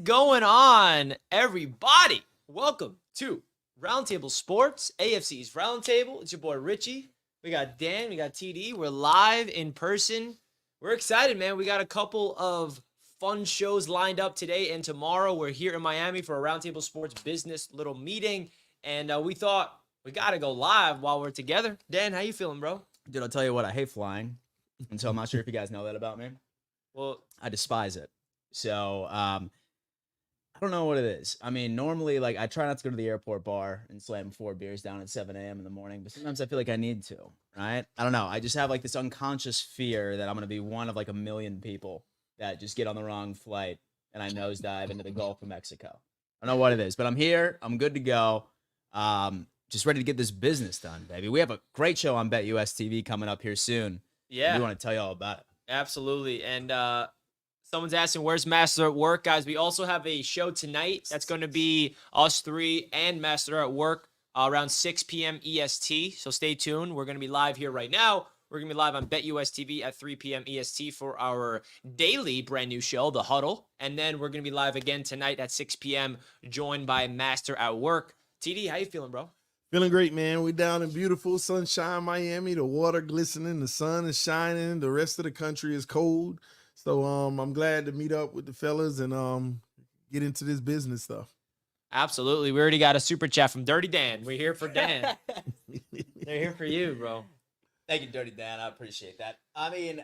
going on, everybody? Welcome to Roundtable Sports, AFC's Roundtable. It's your boy Richie. We got Dan, we got TD. We're live in person. We're excited, man. We got a couple of fun shows lined up today and tomorrow. We're here in Miami for a Roundtable Sports business little meeting, and we thought we got to go live while we're together. Dan, how you feeling, bro? Dude, I'll tell you what, I hate flying. And so I'm not sure if you guys know that about me. Well, I despise it. So, I don't know what it is. I mean, normally, like, I try not to go to the airport bar and slam 4 beers down at 7 a.m. in the morning, but sometimes I feel like I need to, right? I don't know. I just have, like, this unconscious fear that I'm going to be one of, like, a million people that just get on the wrong flight and I nosedive into the Gulf of Mexico. I don't know what it is, but I'm here. I'm good to go. Just ready to get this business done, baby. We have a great show on BetUS TV coming up here soon. yeah. We want to tell you all about it. Absolutely. And someone's asking, where's Master at Work? Guys, we also have a show tonight. That's going to be us three and Master at Work around 6 p.m. EST. So stay tuned. We're going to be live here right now. We're going to be live on BetUS TV at 3 p.m. EST for our daily brand new show, The Huddle. And then we're going to be live again tonight at 6 p.m. joined by Master at Work. TD, how you feeling, bro? Feeling great, man. We're down in beautiful sunshine Miami. The water glistening, the sun is shining. The rest of the country is cold. So I'm glad to meet up with the fellas and get into this business stuff. Absolutely. We already got a super chat from Dirty Dan. We're here for Dan. They're here for you, bro. Thank you, Dirty Dan. I appreciate that. I mean,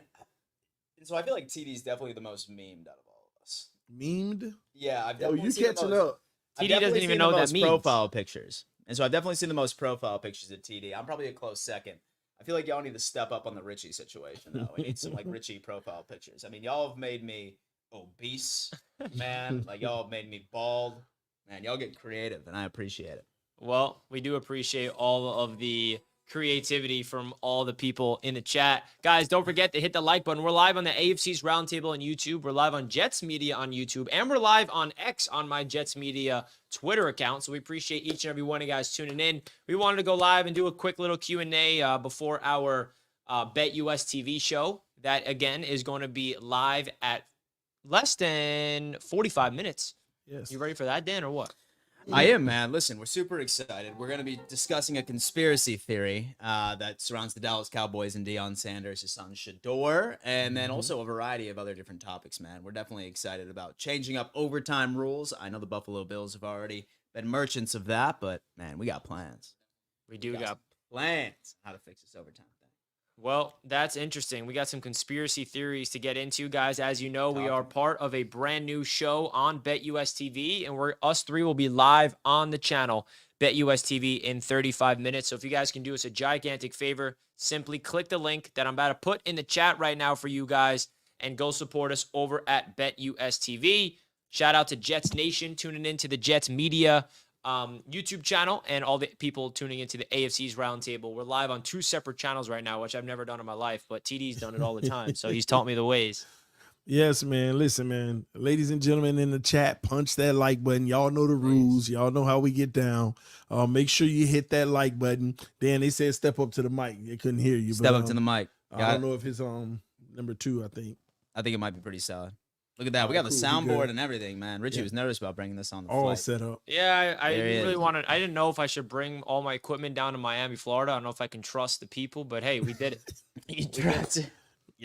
so I feel like TD's definitely the most memed out of all of us. Memed? Yeah, I've Oh, definitely you seen catching the most, up. I've TD definitely doesn't even seen know the what that most means. profile pictures. And so I've definitely seen the most profile pictures of TD. I'm probably a close second. I feel like y'all need to step up on the Richie situation, though. We need some, like, Richie profile pictures. I mean, y'all have made me obese, man. Like, y'all have made me bald. Man, y'all get creative, and I appreciate it. Well, we do appreciate all of the creativity from all the people in the chat. Guys, don't forget to hit the like button. We're live on the AFC's Roundtable on YouTube. We're live on Jets Media on YouTube. And we're live on X on my Jets Media Twitter account. So we appreciate each and every one of you guys tuning in. We wanted to go live and do a quick little Q&A before our BetUS TV show. That, again, is going to be live at less than 45 minutes. Yes. You ready for that, Dan, or what? I am, man. Listen, we're super excited. We're going to be discussing a conspiracy theory that surrounds the Dallas Cowboys and Deion Sanders, his son Shador, and then also a variety of other different topics, man. We're definitely excited about changing up overtime rules. I know the Buffalo Bills have already been merchants of that, but, man, we got plans. We do got plans on how to fix this overtime thing. Well, that's interesting. We got some conspiracy theories to get into, guys. As you know, we are part of a brand new show on BetUS TV, and us three will be live on the channel, BetUS TV, in 35 minutes. So if you guys can do us a gigantic favor, simply click the link that I'm about to put in the chat right now for you guys and go support us over at BetUS TV. Shout out to Jets Nation tuning into the Jets Media YouTube channel and all the people tuning into the AFC's Roundtable. We're live on 2 separate channels right now, which I've never done in my life, but TD's done it all the time, so he's taught me the ways. Yes, man. Listen, man. Ladies and gentlemen in the chat, punch that like button. Y'all know the rules. Y'all know how we get down. Make sure you hit that like button. Dan, they said step up to the mic. They couldn't hear you. Step up to the mic. I don't know if it's number 2, I think. I think it might be pretty solid. Look at that. We got the soundboard and everything, man. Richie was nervous about bringing this on the all flight. set up. Yeah, I really wanted. I didn't know if I should bring all my equipment down to Miami, Florida. I don't know if I can trust the people, but hey, we did it. You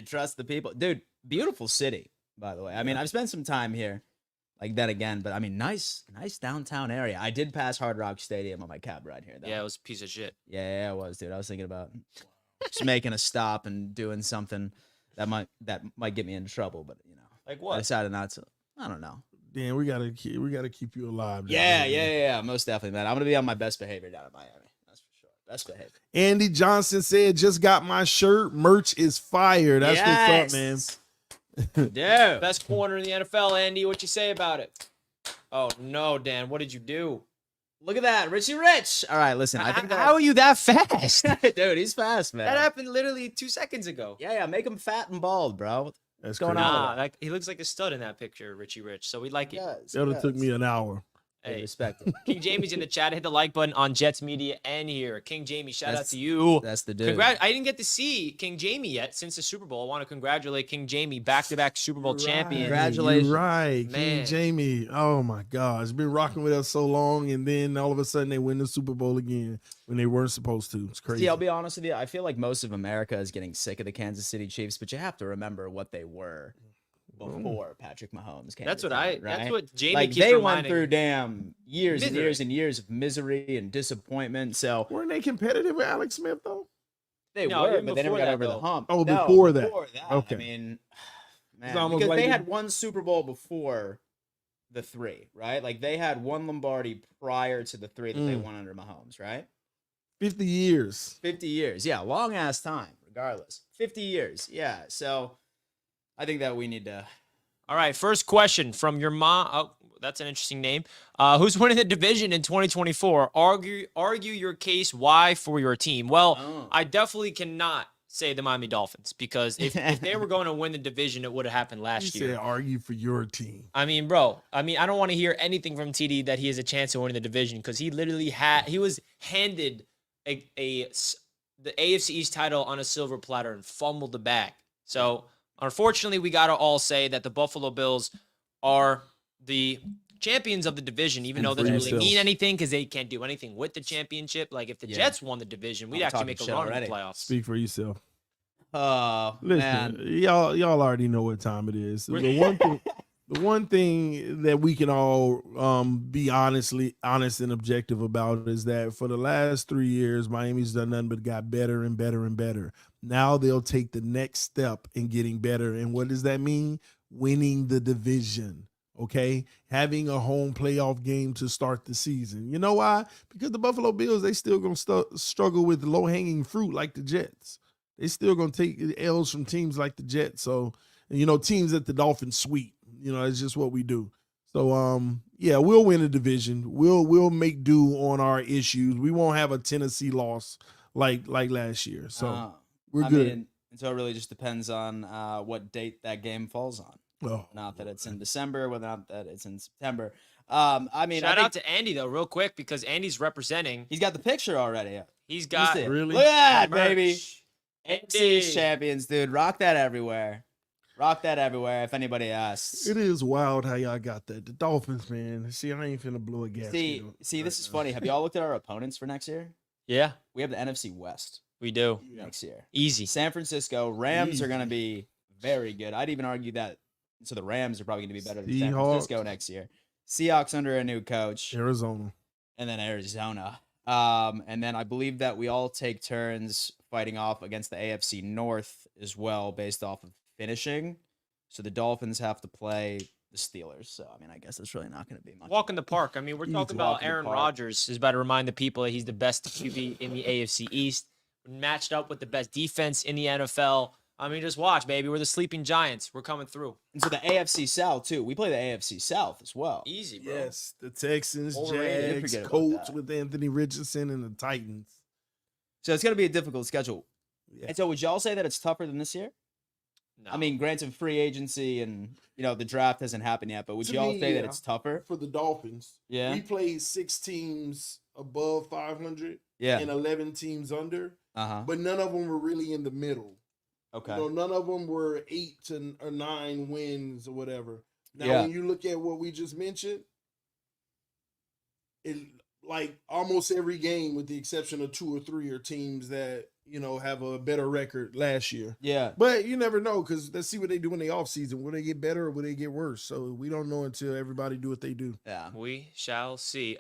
trust the people. Dude, beautiful city, by the way. I mean, I've spent some time here, like that again, but I mean, nice downtown area. I did pass Hard Rock Stadium on my cab ride here, though. Yeah, it was a piece of shit. Yeah, it was, dude. I was thinking about just making a stop and doing something that might get me into trouble, but you know, Like what? I decided not to. I don't know. Dan, we gotta keep you alive. Yeah, most definitely, man. I'm gonna be on my best behavior down in Miami. That's for sure. Best behavior. Andy Johnson said, just got my shirt. Merch is fire. That's what's up, man. Yeah. Best corner in the NFL, Andy. What you say about it? Oh no, Dan. What did you do? Look at that, Richie Rich. All right, listen. I think How are you that fast? dude, he's fast, man. That happened literally 2 seconds ago. Yeah, make him fat and bald, bro. That's going crazy. on? Nah, he looks like a stud in that picture, Richie Rich. So we like it. That would have took me an hour. Hey, respect it. King Jamie's in the chat. Hit the like button on Jets Media and here. King Jamie, shout out to you. That's the dude. I didn't get to see King Jamie yet since the Super Bowl. I want to congratulate King Jamie, back-to-back Super Bowl champion. Congratulations. You're right. Man. King Jamie. Oh, my gosh. Been rocking with us so long, and then all of a sudden they win the Super Bowl again when they weren't supposed to. It's crazy. See, I'll be honest with you. I feel like most of America is getting sick of the Kansas City Chiefs, but you have to remember what they were before Patrick Mahomes came. That's to what town, That's right? what Jamie Like keeps they went reminding through me. damn years and Misery. years and years of misery and disappointment. So Weren't they competitive with Alex Smith, though? they No, were, even but they never before got that, over the though. hump. Oh, No, before that. I Okay. mean, It's man, almost because like they the- had one Super Bowl before the three, right? Like they had one Lombardi prior to the three that they won under Mahomes, right? 50 years. 50 years. Yeah, long ass time, regardless. 50 years. Yeah. So I think that we need to. All right, first question from your mom. Oh, that's an interesting name. Who's winning the division in 2024? Argue your case why for your team. Well, Oh. I definitely cannot say the Miami Dolphins because if they were going to win the division, it would have happened You last said year. argue for your team. I mean, bro. I don't want to hear anything from TD that he has a chance of winning the division because he literally he was handed the AFC East title on a silver platter and fumbled the bag. So unfortunately, we gotta all say that the Buffalo Bills are the champions of the division, even though that doesn't really mean anything because they can't do anything with the championship. Like if the Jets won the division, we'd I'm actually talking make a shit run in already. the playoffs. Speak for yourself. Oh, Listen, man. y'all already know what time it is. The one thing that we can all be honest and objective about is that for the last 3 years, Miami's done nothing but got better and better and better. Now they'll take the next step in getting better. And what does that mean? Winning the division. Okay, having a home playoff game to start the season. You know why? Because the Buffalo Bills, they still gonna struggle with low hanging fruit like the Jets. They still gonna take L's from teams like the Jets. So, teams that the Dolphins sweep. It's just what we do. So, yeah, we'll win a division. We'll make do on our issues. We won't have a Tennessee loss like last year. So we're good. mean, and so it really just depends on what date that game falls on. Oh, Not that it's in December, whether or not that it's in September. I mean, Shout I out to Andy though, real quick, because Andy's representing. he's got the picture already. He's You got see it? Really? Look at that, merch. baby. Andy. AFC champions, dude. Rock that everywhere. Rock that everywhere. If anybody asks. it is wild how y'all got that. The Dolphins, man. See, I ain't finna blow a gasket. See, this is funny. Have y'all looked at our opponents for next year? Yeah, We have the NFC West we do. next year. Easy. San Francisco Rams are going to Easy. be very good. I'd even argue that. So the Rams are probably going to be better than San Seahawks. Francisco next year. Seahawks under a new coach, Arizona. and then Arizona. And then I believe that we all take turns fighting off against the AFC North as well, based off of finishing. So the Dolphins have to play the Steelers. So I mean, I guess it's really not going to be much. Walk in the park. I mean, we're Easy. talking Walk about in the Aaron park. Rodgers is about to remind the people that he's the best QB in the AFC East, matched up with the best defense in the NFL. I mean, just watch, baby. We're the sleeping giants. We're coming through. And so the AFC South too. We play the AFC South as well. Easy, bro. Yes, the Texans, Overrated. Jags, Forget about Colts that. with Anthony Richardson, and the Titans. So it's going to be a difficult schedule. Yeah. And so would y'all say that it's tougher than this year? No. I mean, granted, free agency and the draft hasn't happened yet, but would To y'all me, say that yeah. it's tougher? For the Dolphins, Yeah. we played 6 teams above 500 Yeah. and 11 teams under, Uh-huh. but none of them were really in the middle. Okay. None of them were 8 or 9 wins or whatever. Now, Yeah. when you look at what we just mentioned, it like almost every game, with the exception of 2 or 3, are teams that have a better record last year. Yeah. But you never know, because let's see what they do in the offseason. Will they get better or will they get worse? So we don't know until everybody do what they do. Yeah. We shall see.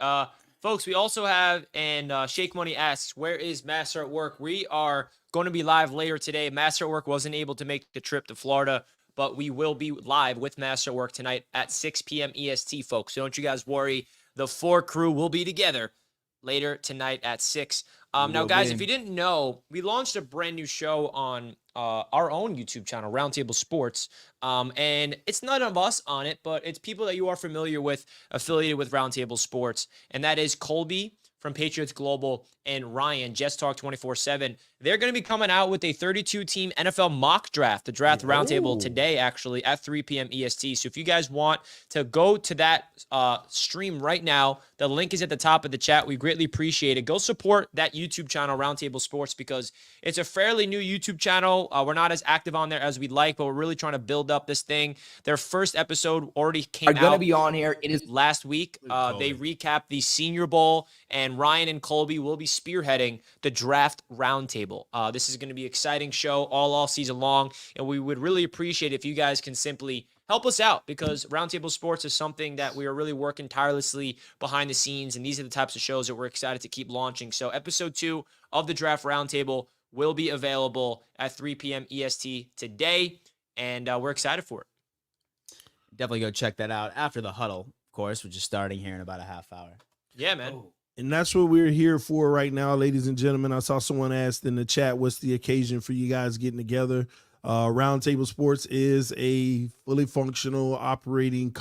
Folks, we also have, and Shake Money asks, where is Master at Work? We are going to be live later today. Master at Work wasn't able to make the trip to Florida, but we will be live with Master at Work tonight at 6 p.m. EST, folks. So don't you guys worry. The 4 crew will be together later tonight at 6. Now, will guys, be. if you didn't know, we launched a brand new show on our own YouTube channel, Roundtable Sports. And it's none of us on it, but it's people that you are familiar with, affiliated with Roundtable Sports. And that is Colby from Patriots Global, and Ryan, Jets Talk 24/7. They're going to be coming out with a 32-team NFL mock draft, the draft roundtable today, actually, at 3 p.m. EST. So if you guys want to go to that stream right now, the link is at the top of the chat. We greatly appreciate it. Go support that YouTube channel, Roundtable Sports, because it's a fairly new YouTube channel. We're not as active on there as we'd like, but we're really trying to build up this thing. Their first episode already came out. Are going to be on here. It is last week. They recapped the Senior Bowl, and Ryan and Colby will be spearheading the draft roundtable. This is going to be an exciting show all season long, and we would really appreciate if you guys can simply help us out, because Roundtable Sports is something that we are really working tirelessly behind the scenes, and these are the types of shows that we're excited to keep launching. So episode 2 of the draft roundtable will be available at 3 p.m. EST today, and we're excited for it. Definitely go check that out after the huddle, of course, which is starting here in about a half hour. Yeah, man. And that's what we're here for right now, ladies and gentlemen. I saw someone asked in the chat, what's the occasion for you guys getting together? Roundtable Sports is a fully functional operating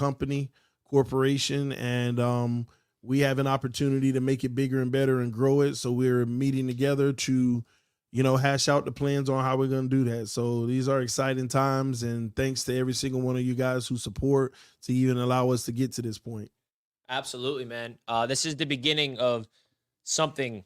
corporation, and we have an opportunity to make it bigger and better and grow it. So we're meeting together to, hash out the plans on how we're going to do that. So these are exciting times, and thanks to every single one of you guys who support to even allow us to get to this point. Absolutely, man. This is the beginning of something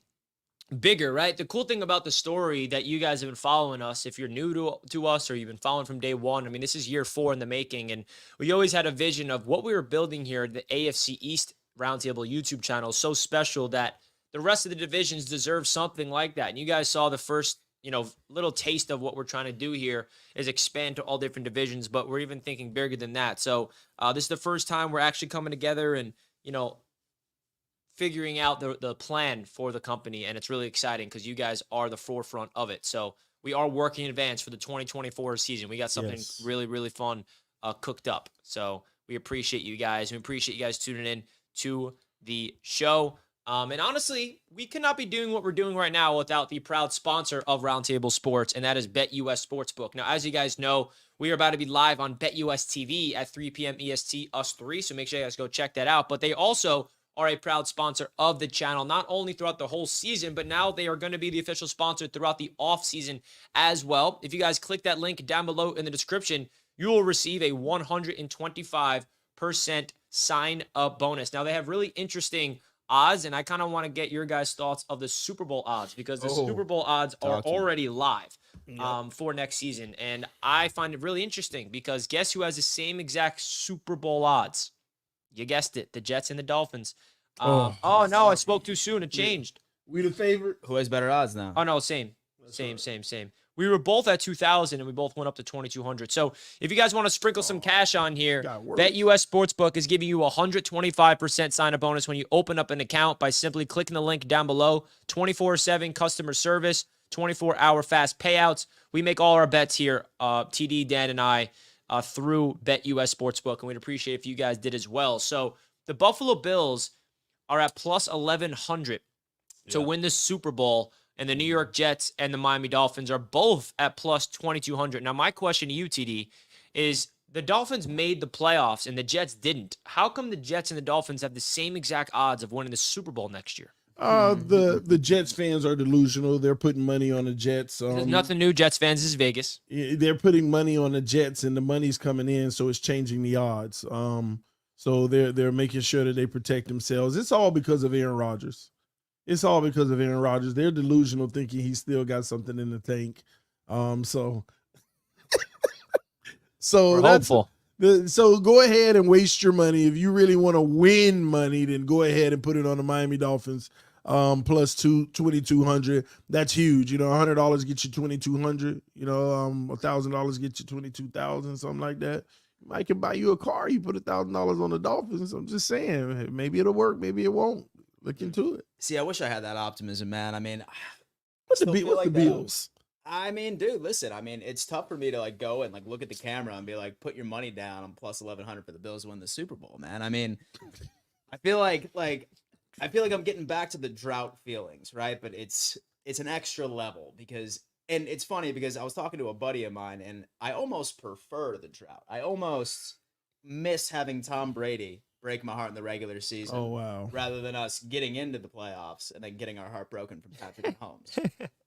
bigger, right? The cool thing about the story that you guys have been following us, if you're new to us or you've been following from day one, I mean, this is year 4 in the making, and we always had a vision of what we were building here. The AFC East Roundtable YouTube channel is so special that the rest of the divisions deserve something like that. And you guys saw the first, little taste of what we're trying to do here is expand to all different divisions, but we're even thinking bigger than that. So this is the first time we're actually coming together and, figuring out the plan for the company. And it's really exciting because you guys are the forefront of it. So we are working in advance for the 2024 season. We got something really, really fun cooked up. So we appreciate you guys. We appreciate you guys tuning in to the show. And honestly, we could not be doing what we're doing right now without the proud sponsor of Roundtable Sports, and that is BetUS Sportsbook. Now, as you guys know, we are about to be live on BetUS TV at 3 p.m. EST, us 3, so make sure you guys go check that out. But they also are a proud sponsor of the channel, not only throughout the whole season, but now they are going to be the official sponsor throughout the off season as well. If you guys click that link down below in the description, you will receive a 125% sign-up bonus. Now, they have really interesting odds, and I kind of want to get your guys' thoughts of the Super Bowl odds, because the Super Bowl odds are already live for next season, and I find it really interesting because guess who has the same exact Super Bowl odds? You guessed it, the Jets and the Dolphins. No, I spoke too soon. It changed. We the favorite. Who has better odds now? Oh, no, same. We were both at 2,000, and we both went up to 2,200. So if you guys want to sprinkle some cash on here, BetUS Sportsbook is giving you a 125% sign-up bonus when you open up an account by simply clicking the link down below. 24/7 customer service, 24-hour fast payouts. We make all our bets here, TD, Dan, and I, through BetUS Sportsbook, and we'd appreciate if you guys did as well. So the Buffalo Bills are at plus 1,100 to win the Super Bowl, and the New York Jets and the Miami Dolphins are both at plus 2,200. Now, my question to you, TD, is the Dolphins made the playoffs and the Jets didn't. How come the Jets and the Dolphins have the same exact odds of winning the Super Bowl next year? The Jets fans are delusional. They're putting money on the Jets. There's nothing new, Jets fans. This is Vegas. They're putting money on the Jets, and the money's coming in, so it's changing the odds. So they're making sure that they protect themselves. It's all because of Aaron Rodgers. They're delusional, thinking he's still got something in the tank. So that's hopeful. So go ahead and waste your money. If you really want to win money, then go ahead and put it on the Miami Dolphins plus 2,200. That's huge. $100 gets you 2,200. $1,000 gets you 22,000, something like that. I can buy you a car. You put $1,000 on the Dolphins. I'm just saying, maybe it'll work, maybe it won't. Look into it. See, I wish I had that optimism, man. I mean, what's the Bills? I mean, dude, listen. I mean, it's tough for me to go and look at the camera and be like, put your money down on plus 1,100 for the Bills to win the Super Bowl, man. I mean, I feel like I'm getting back to the drought feelings, right? But it's an extra level because, and it's funny because I was talking to a buddy of mine, and I almost prefer the drought. I almost miss having Tom Brady break my heart in the regular season. Oh, wow. Rather than us getting into the playoffs and then getting our heart broken from Patrick Mahomes,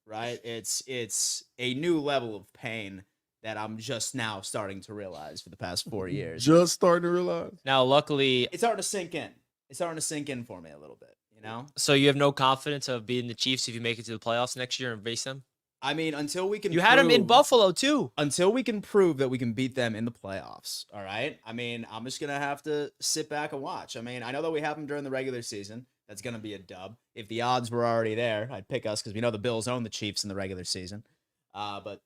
right? It's a new level of pain that I'm just now starting to realize for the past 4 years. Just starting to realize. Now, luckily, It's starting to sink in. It's starting to sink in for me a little bit, you know? so you have no confidence of beating the Chiefs if you make it to the playoffs next year and face them? I mean, until we can You had them in Buffalo, too. Until we can prove that we can beat them in the playoffs, all right? I mean, I'm just going to have to sit back and watch. I mean, I know that we have them during the regular season. That's going to be a dub. If the odds were already there, I'd pick us because we know the Bills own the Chiefs in the regular season. But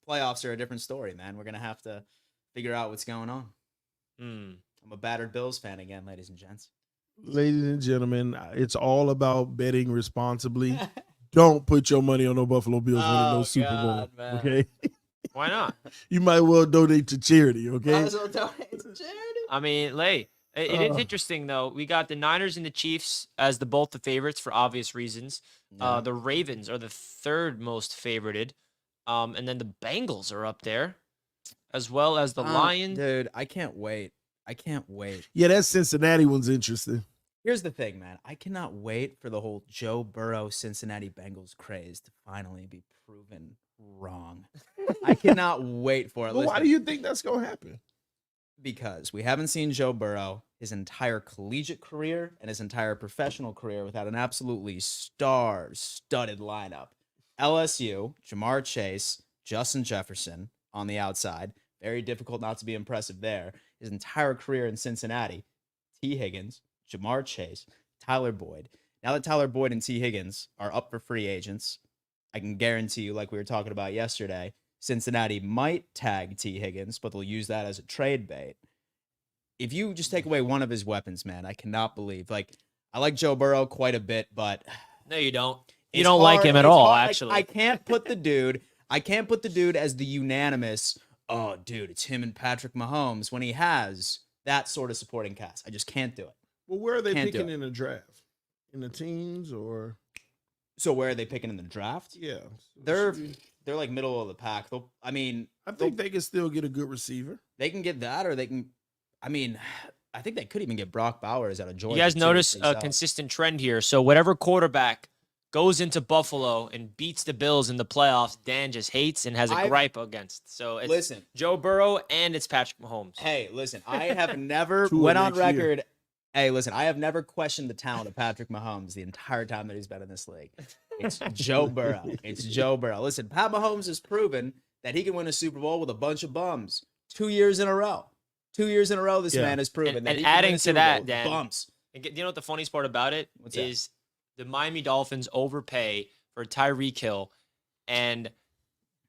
playoffs are a different story, man. We're going to have to figure out what's going on. I'm a battered Bills fan again, ladies and gents. Ladies and gentlemen, it's all about betting responsibly. Don't put your money on no Buffalo Bills winning no Super Bowl. Man. Okay? Why not? You might well donate to charity, okay? Might as well donate to charity. I mean, it is interesting, though. We got the Niners and the Chiefs as both the favorites for obvious reasons. Yeah. The Ravens are the third most favorited. And then the Bengals are up there, as well as the Lions. Dude, I can't wait. I can't wait. Yeah, that Cincinnati one's interesting. Here's the thing, man. I cannot wait for the whole Joe Burrow Cincinnati Bengals craze to finally be proven wrong. I cannot wait for it. But why Listen, do you think that's going to happen? because we haven't seen Joe Burrow his entire collegiate career and his entire professional career without an absolutely star-studded lineup. LSU, Jamar Chase, Justin Jefferson on the outside. Very difficult not to be impressive there. His entire career in Cincinnati, T. Higgins, Jamar Chase, Tyler Boyd. Now that Tyler Boyd and T. Higgins are up for free agents, I can guarantee you, like we were talking about yesterday, Cincinnati might tag T. Higgins, but they'll use that as a trade bait. If you just take away one of his weapons, man, I cannot believe. Like, I like Joe Burrow quite a bit, but No, you don't. You it's don't like hard- him at it's all, hard. actually. I can't put the dude as the unanimous, oh, dude, it's him and Patrick Mahomes when he has that sort of supporting cast. I just can't do it. Well, where are they Can't do picking it. in the draft? In the teams or? So where are they picking in the draft? Yeah. They're like middle of the pack. I think they can still get a good receiver. they can get that, or they can. I mean, I think they could even get Brock Bowers out of Georgia. You guys too, notice if a they sell. consistent trend here. So whatever quarterback goes into Buffalo and beats the Bills in the playoffs, Dan just hates and has a I've- gripe against. So it's Listen, Joe Burrow and it's Patrick Mahomes. hey, listen, I have never Tua went on next year. record. Hey, listen, I have never questioned the talent of Patrick Mahomes the entire time that he's been in this league. It's Joe Burrow. It's Joe Burrow. Listen, Pat Mahomes has proven that he can win a Super Bowl with a bunch of bums 2 years in a row. 2 years in a row, this Yeah. man has proven And that he can win adding a to Super Bowl that, with Dan, bumps. And you know what the funniest part about it What's that? is the Miami Dolphins overpay for Tyreek Hill, and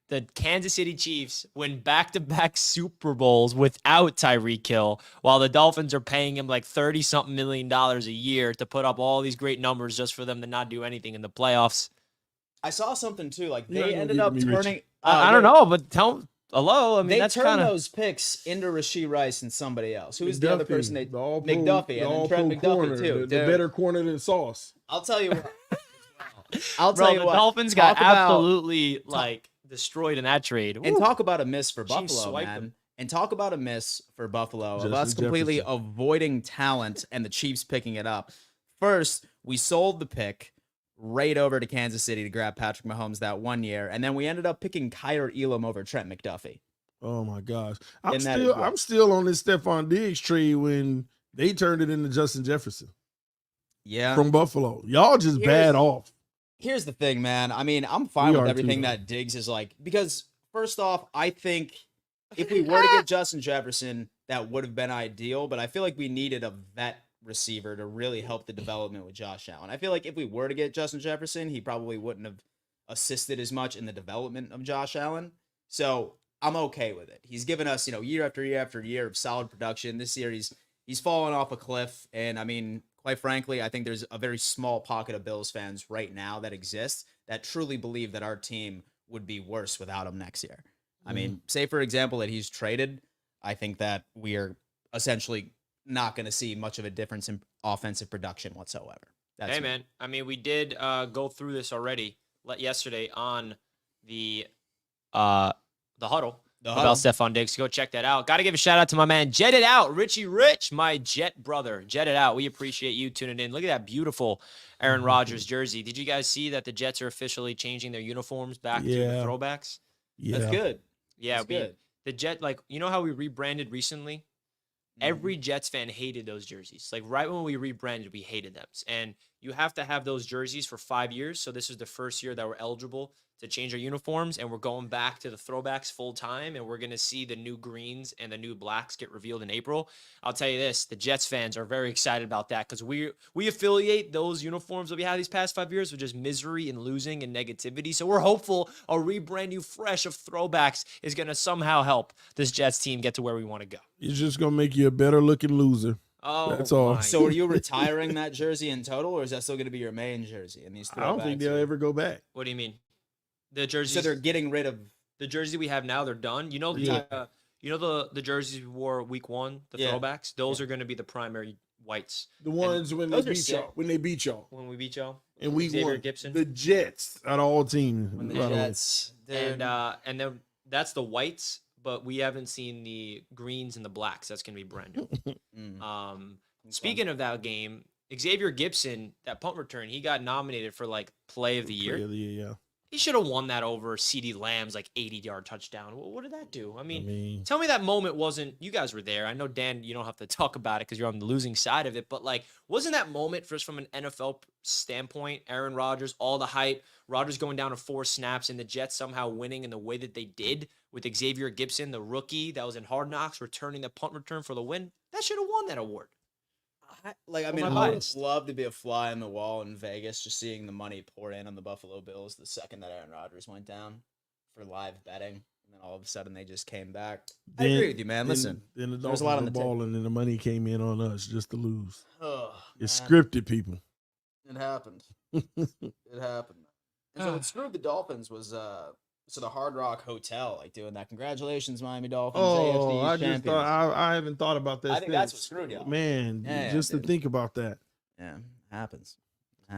the Kansas City Chiefs win back-to-back Super Bowls without Tyreek Hill, while the Dolphins are paying him like $30-something million a year to put up all these great numbers just for them to not do anything in the playoffs. I saw something too. Like You're not they gonna ended give up me Richie. turning. I don't know, but hello. I mean, They that's turned kind of those picks into Rasheed Rice and somebody else. Who is the other person they the all-pro- McDuffie the and then all-pro Trent McDuffie corner, too. the dude. better corner than Sauce. I'll tell you what. I'll bro. tell you The what. Dolphins got Talk about- absolutely like destroyed in that trade. And Woo. talk about a miss for Chiefs Buffalo, swiped man. them. And talk about a miss for Buffalo of Justin us completely Jefferson. avoiding talent and the Chiefs picking it up. First, we sold the pick right over to Kansas City to grab Patrick Mahomes that 1 year, and then we ended up picking Kyler Elam over Trent McDuffie. Oh my gosh. And that is what- I'm still on this Stefon Diggs trade when they turned it into Justin Jefferson Yeah. from Buffalo. Y'all just Here's- bad off. Here's the thing, man. I mean, I'm fine We with are everything too, though. that Diggs is like, because first off, I think if we were to get Justin Jefferson, that would have been ideal, but I feel like we needed a vet receiver to really help the development with Josh Allen. I feel like if we were to get Justin Jefferson, he probably wouldn't have assisted as much in the development of Josh Allen. So I'm okay with it. He's given us, year after year after year of solid production. This year he's fallen off a cliff, and I mean, quite frankly, I think there's a very small pocket of Bills fans right now that exist that truly believe that our team would be worse without him next year. I mean, say for example that he's traded, I think that we are essentially not going to see much of a difference in offensive production whatsoever. That's Hey, me. man. I mean, we did go through this already yesterday on the huddle. about Stefon Diggs. Go check that out. Got to give a shout out to my man, Jet It Out, Richie Rich, my Jet brother. Jet It Out. We appreciate you tuning in. Look at that beautiful Aaron Rodgers jersey. Did you guys see that the Jets are officially changing their uniforms back to the throwbacks? Yeah. That's good. Yeah, That's good. The Jet, like, you know how we rebranded recently? Every Jets fan hated those jerseys. Like, right when we rebranded, we hated them. And you have to have those jerseys for 5 years. So this is the first year that we're eligible to change our uniforms, and we're going back to the throwbacks full time, and we're going to see the new greens and the new blacks get revealed in April. I'll tell you this, the Jets fans are very excited about that because we affiliate those uniforms that we had these past 5 years with just misery and losing and negativity. So we're hopeful a rebrand new fresh of throwbacks is going to somehow help this Jets team get to where we want to go. It's just going to make you a better looking loser. Oh, that's all. So are you retiring that jersey in total, or is that still going to be your main jersey in these throwbacks? I don't think they'll ever go back. What do you mean? The jerseys. So they're getting rid of the jersey we have now. They're done. You know the jerseys we wore week 1, the throwbacks. Those are going to be the primary whites. The ones when they beat y'all. When they beat y'all. When we beat y'all. And we Xavier won. Gibson. The Jets out of all teams. When the Jets. And then that's the whites, but we haven't seen the greens and the blacks. That's going to be brand new. Speaking of that game, Xavier Gibson, that punt return, he got nominated for like play of the year. Play of the year, yeah. He should have won that over CeeDee Lamb's like 80-yard touchdown. What did that do? I mean, tell me that moment wasn't. You guys were there. I know, Dan, you don't have to talk about it because you're on the losing side of it. But like, wasn't that moment just from an NFL standpoint? Aaron Rodgers, all the hype, Rodgers going down to 4 snaps, and the Jets somehow winning in the way that they did with Xavier Gibson, the rookie that was in Hard Knocks, returning the punt return for the win. That should have won that award. I would love to be a fly on the wall in Vegas, just seeing the money pour in on the Buffalo Bills the second that Aaron Rodgers went down for live betting, and then all of a sudden they just came back. I agree with you, man. Listen, then the there's a lot on the ball, and then the money came in on us just to lose. Oh, it's scripted, people. It happened. It happened. And so what screwed the Dolphins was so the Hard Rock Hotel, like doing that. Congratulations, Miami Dolphins. Oh, AFC champions. I haven't thought about that. I think that's what screwed y'all. Man, just to think about that. Yeah, happens.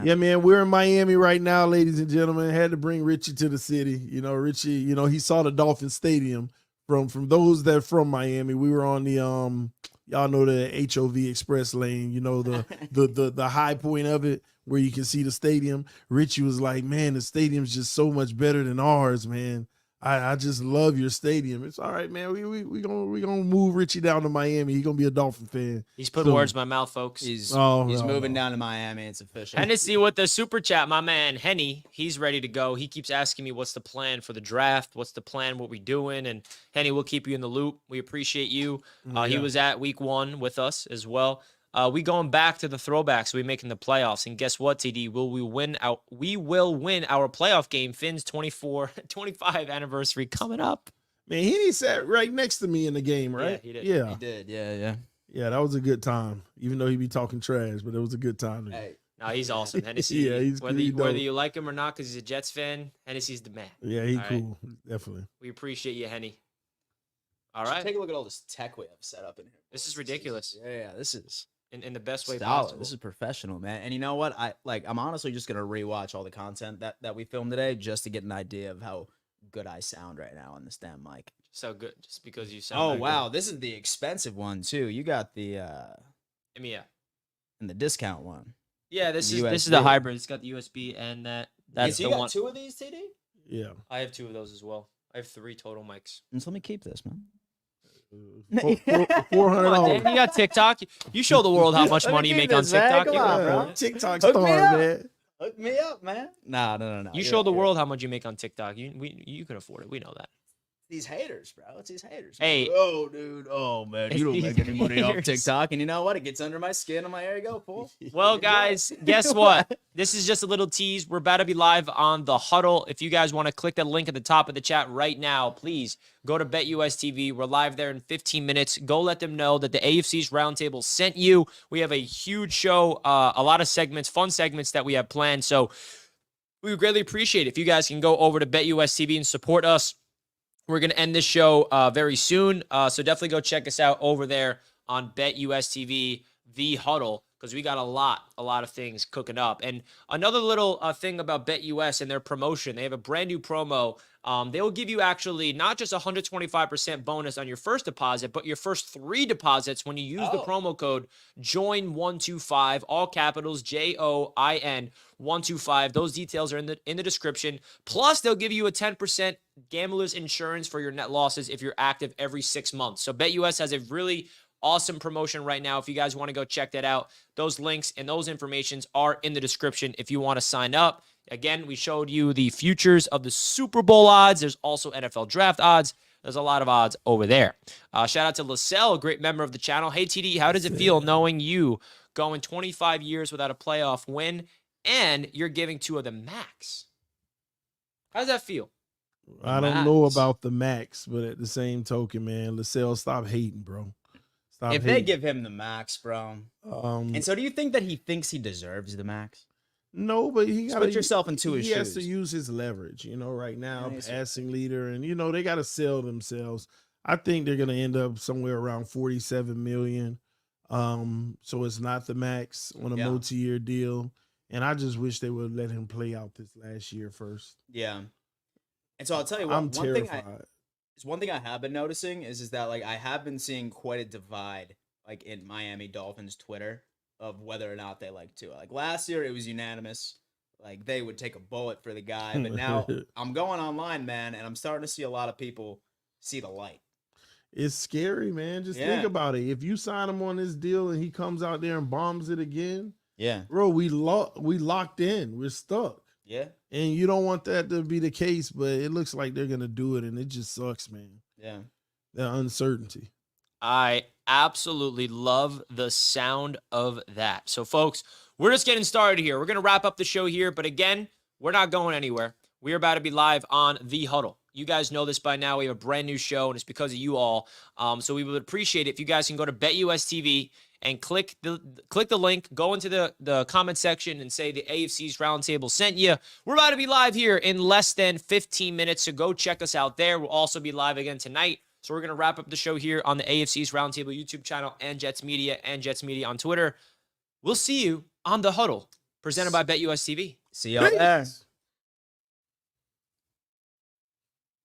Yeah, man, we're in Miami right now, ladies and gentlemen. Had to bring Richie to the city. You know, Richie, he saw the Dolphin Stadium from those that are from Miami. We were on the y'all know the HOV Express lane, the high point of it where you can see the stadium. Richie was like, man, the stadium's just so much better than ours, man. I just love your stadium. It's all right, man. We gonna move Richie down to Miami. He's gonna be a Dolphin fan. He's putting words in my mouth, folks. He's moving down to Miami. It's official. Hennessy with the super chat, my man Henny. He's ready to go. He keeps asking me what's the plan for the draft, what's the plan, what we doing, and Henny, we'll keep you in the loop. We appreciate you. He was at week 1 with us as well. We going back to the throwbacks. We making the playoffs, and guess what, TD? We will win our playoff game. Finn's 25 anniversary coming up. Man, he sat right next to me in the game, right? Yeah, he did. Yeah, he did. Yeah. Yeah, that was a good time. Even though he be talking trash, but it was a good time. Hey. No, he's awesome. Hennessy. Yeah, he's whether you like him or not, because he's a Jets fan, Hennessy's the man. Yeah, he's cool. Right. Definitely. We appreciate you, Henny. All right. Take a look at all this tech we have set up in here. This is ridiculous. This is in the best way solid. possible. This is professional, man. And you know what? I'm honestly just gonna rewatch all the content that we filmed today just to get an idea of how good I sound right now on the stem mic. So good, just because you sound. Oh wow, good. This is the expensive one too. You got the yeah, and the discount one. Yeah, this is the hybrid. It's got the USB and that's the you got one. 2 of these, TD? Yeah, I have 2 of those as well. I have 3 total mics. And so let me keep this, man. $400. You got TikTok. You show the world how much money you make on TikTok. Come on, bro. TikTok star, man. Hook me up, man. No. You show the world how much you make on TikTok. You can afford it. We know that. These haters, bro. It's these haters. Hey. Oh, dude. Oh, man. You don't make any money off TikTok. And you know what? It gets under my skin. I'm like, here you go, fool. Well, guys, guess what? This is just a little tease. We're about to be live on The Huddle. If you guys want to click that link at the top of the chat right now, please go to BetUS TV. We're live there in 15 minutes. Go let them know that the AFC's Roundtable sent you. We have a huge show, a lot of segments, fun segments that we have planned. So we would greatly appreciate it if you guys can go over to BetUS TV and support us. We're going to end this show very soon, so definitely go check us out over there on BetUS TV, The Huddle. because we got a lot of things cooking up. And another little thing about BetUS and their promotion, they have a brand new promo. They will give you actually not just 125% bonus on your first deposit, but your first 3 deposits when you use the promo code JOIN125, all capitals, JOIN 125. Those details are in the description. Plus, they'll give you a 10% gambler's insurance for your net losses if you're active every 6 months. So BetUS has a really awesome promotion right now. If you guys want to go check that out, those links and those informations are in the description if you want to sign up. Again, we showed you the futures of the Super Bowl odds. There's also NFL draft odds. There's a lot of odds over there. Shout out to LaSalle, a great member of the channel. Hey, TD, how does it feel knowing you going 25 years without a playoff win and you're giving 2 of the max? How does that feel? I don't know about the max, but at the same token, man, LaSalle, stop hating, bro. Stop if hating. they give him the max, bro. And so do you think that he thinks he deserves the max? No, but he got to put yourself into his shoes. He has to use his leverage, right now, passing leader, and they got to sell themselves. I think they're going to end up somewhere around 47 million. So it's not the max on a multi-year deal. And I just wish they would let him play out this last year first. Yeah. And so I'll tell you what, I'm terrified. One thing I have been noticing is that like I have been seeing quite a divide like in Miami Dolphins Twitter of whether or not they like Tua. Like last year it was unanimous. Like they would take a bullet for the guy, but now I'm going online, man, and I'm starting to see a lot of people see the light. It's scary, man. Just think about it. If you sign him on this deal and he comes out there and bombs it again, bro, we locked in. We're stuck. Yeah. And you don't want that to be the case, but it looks like they're going to do it, and it just sucks, man. Yeah. The uncertainty. I absolutely love the sound of that. So, folks, we're just getting started here. We're going to wrap up the show here, but again, we're not going anywhere. We're about to be live on The Huddle. You guys know this by now. We have a brand new show, and it's because of you all. So we would appreciate it if you guys can go to BetUS TV and click the link, go into the comment section and say the AFC's Roundtable sent you. We're about to be live here in less than 15 minutes, so go check us out there. We'll also be live again tonight. So we're going to wrap up the show here on the AFC's Roundtable YouTube channel and Jets Media on Twitter. We'll see you on The Huddle, presented by BetUS TV. See y'all there.